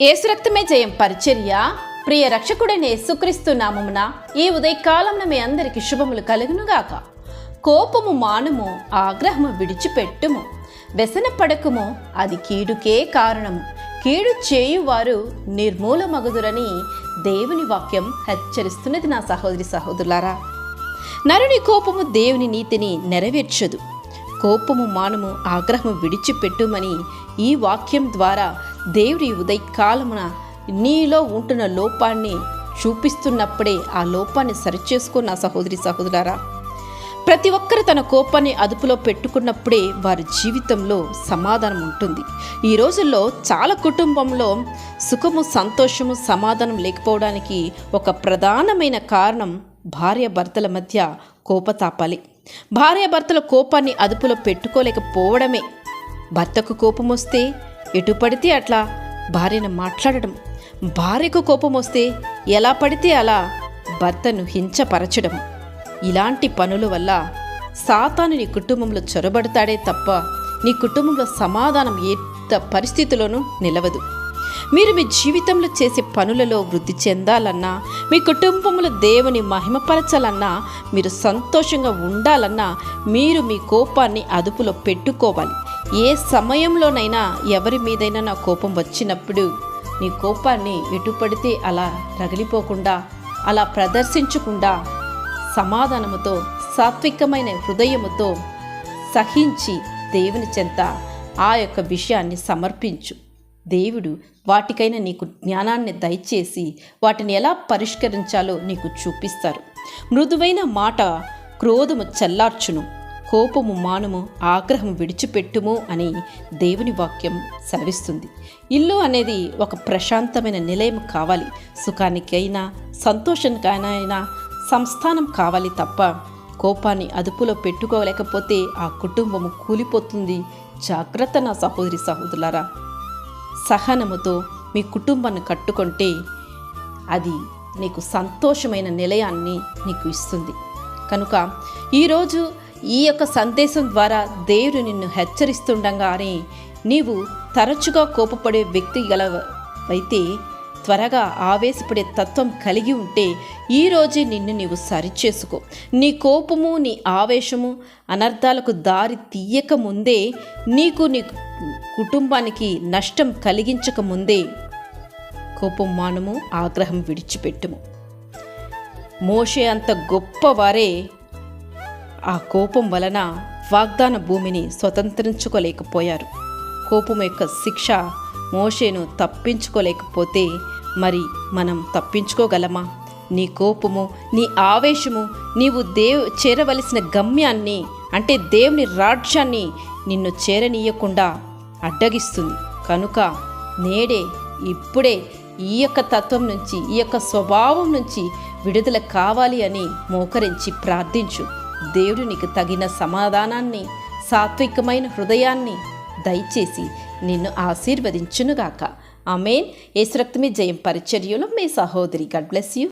యేసు రక్తమే జయం పరిచర్య. ప్రియ రక్షకుడైన యేసుక్రీస్తు నామమున ఈ ఉదయకాలంలో మీ అందరికి శుభములు కలుగునుగాక. కోపము మానుము, ఆగ్రహము విడిచిపెట్టుము, వ్యసన పడకుము, అది కీడుకే కారణము. కీడు చేయువారు నిర్మూలమగుదురని దేవుని వాక్యం హెచ్చరిస్తున్నది. నా సహోదరి సహోదరులారా, నరుని కోపము దేవుని నీతిని నెరవేర్చదు. కోపము మానుము, ఆగ్రహము విడిచిపెట్టుమని ఈ వాక్యం ద్వారా దేవుడి ఉదయకాలమున నీలో ఉంటున్న లోపాన్ని చూపిస్తున్నప్పుడే ఆ లోపాన్ని సరిచేసుకున్న సహోదరి సహోదరులారా, ప్రతి ఒక్కరు తన కోపాన్ని అదుపులో పెట్టుకున్నప్పుడే వారి జీవితంలో సమాధానం ఉంటుంది. ఈ రోజుల్లో చాలా కుటుంబంలో సుఖము, సంతోషము, సమాధానం లేకపోవడానికి ఒక ప్రధానమైన కారణం భార్యాభర్తల మధ్య కోపతాపాలి. భార్యాభర్తల కోపాన్ని అదుపులో పెట్టుకోలేకపోవడమే. భర్తకు కోపం వస్తే ఎటు పడితే అట్లా భార్యను మాట్లాడడం, భార్యకు కోపం వస్తే ఎలా పడితే అలా భర్తను హింసపరచడం, ఇలాంటి పనుల వల్ల సాతాను నీ కుటుంబంలో చొరబడతాడే తప్ప నీ కుటుంబంలో సమాధానం ఏ పరిస్థితిలోనూ నిలవదు. మీరు మీ జీవితంలో చేసే పనులలో వృద్ధి చెందాలన్నా, మీ కుటుంబంలో దేవుని మహిమపరచాలన్నా, మీరు సంతోషంగా ఉండాలన్నా మీరు మీ కోపాన్ని అదుపులో పెట్టుకోవాలి. ఏ సమయంలోనైనా ఎవరి మీదైనా నా కోపం వచ్చినప్పుడు నీ కోపాన్ని ఎటు పడితే అలా రగిలిపోకుండా, అలా ప్రదర్శించకుండా సమాధానముతో, సాత్వికమైన హృదయముతో సహించి దేవుని చెంత ఆ యొక్క విషయాన్ని సమర్పించు. దేవుడు వాటికైనా నీకు జ్ఞానాన్ని దయచేసి వాటిని ఎలా పరిష్కరించాలో నీకు చూపిస్తారు. మృదువైన మాట క్రోధము చల్లార్చును, కోపము మానుము, ఆగ్రహం విడిచిపెట్టుము అని దేవుని వాక్యం సెలవిస్తుంది. ఇల్లు అనేది ఒక ప్రశాంతమైన నిలయం కావాలి. సుఖానికైనా సంతోషానికైనా సంస్థానం కావాలి తప్ప కోపాన్ని అదుపులో పెట్టుకోలేకపోతే ఆ కుటుంబము కూలిపోతుంది. జాగ్రత్త నా సహోదరి సహోదరులారా. సహనముతో మీ కుటుంబాన్ని కట్టుకుంటే అది నీకు సంతోషమైన నిలయాన్ని నీకు ఇస్తుంది. కనుక ఈరోజు ఈ యొక్క సందేశం ద్వారా దేవుడు నిన్ను హెచ్చరిస్తుండగానే నీవు తరచుగా కోపపడే వ్యక్తి గలవైతే, త్వరగా ఆవేశపడే తత్వం కలిగి ఉంటే ఈరోజే నిన్ను నీవు సరిచేసుకో. నీ కోపము, నీ ఆవేశము అనర్థాలకు దారి తీయక ముందే, నీకు నీ కుటుంబానికి నష్టం కలిగించక ముందే కోపం మానుము, ఆగ్రహం విడిచిపెట్టుము. మోషే అంత గొప్పవారే ఆ కోపం వలన వాగ్దాన భూమిని స్వతంత్రించుకోలేకపోయారు. కోపం యొక్క శిక్ష మోషేను తప్పించుకోలేకపోతే మరి మనం తప్పించుకోగలమా? నీ కోపము, నీ ఆవేశము నీవు చేరవలసిన గమ్యాన్ని, అంటే దేవుని రాజ్యాన్ని నిన్ను చేరనీయకుండా అడ్డగిస్తుంది. కనుక నేడే ఇప్పుడే ఈ యొక్క తత్వం నుంచి, ఈ యొక్క స్వభావం నుంచి విడుదల కావాలి అని మోకరించి ప్రార్థించు. దేవుడు నీకు తగిన సమాధానాన్ని, సాత్వికమైన హృదయాన్ని దయచేసి నిన్ను ఆశీర్వదించునుగాక. ఆమేన్. యేసు రక్తమే జయం పరిచర్యలో మీ సహోదరి. God bless you.